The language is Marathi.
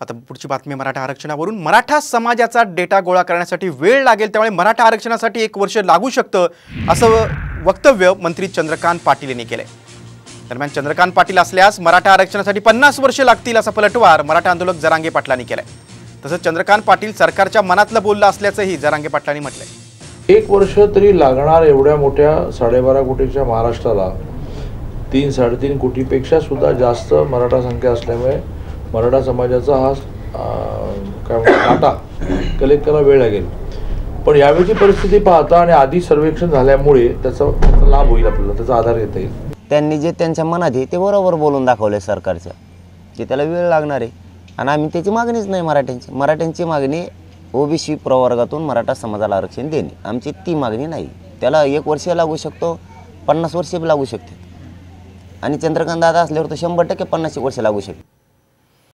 आता पुढची बातमी मराठा आरक्षणावरून। मराठा समाजाचा डेटा गोळा करण्यासाठी वेळ लागेल, त्यामुळे मराठा आरक्षणासाठी 1 वर्ष लागू शकतं असं वक्तव्य मंत्री चंद्रकांत पाटील यांनी केलंय। दरम्यान चंद्रकांत पाटील असल्यास मराठा आरक्षणासाठी 50 वर्षे लागतील असा पलटवार मराठा आंदोलक जरांगे पाटलांनी केलाय। तसंच चंद्रकांत पाटील सरकारच्या मनातलं बोललं असल्याचंही जरांगे पाटलांनी म्हटलंय। 1 वर्ष तरी लागणार एवढ्या मोठ्या 12.5 कोटीच्या महाराष्ट्राला 3-3.5 कोटीपेक्षा सुद्धा जास्त मराठा संख्या असल्यामुळे मराठा समाजाचा हा डाटा कलेक्ट करायला वेळ लागेल। पण यावेळची परिस्थिती पाहता आणि आधी सर्वेक्षण झाल्यामुळे त्याचा लाभ होईल, आपल्याला त्याचा आधार घेता येईल। त्यांनी जे त्यांच्या मनात आहे ते बरोबर बोलून दाखवले सरकारचं की त्याला वेळ लागणार आहे आणि आम्ही त्याची मागणीच नाही। मराठ्यांची मागणी ओबीसी प्रवर्गातून मराठा समाजाला आरक्षण देणे, आमची ती मागणी नाही। त्याला 1 वर्ष लागू शकतो, 50 वर्षे लागू शकते आणि चंद्रकांत दादा असल्यावर तर 100% 50 वर्ष लागू शकते।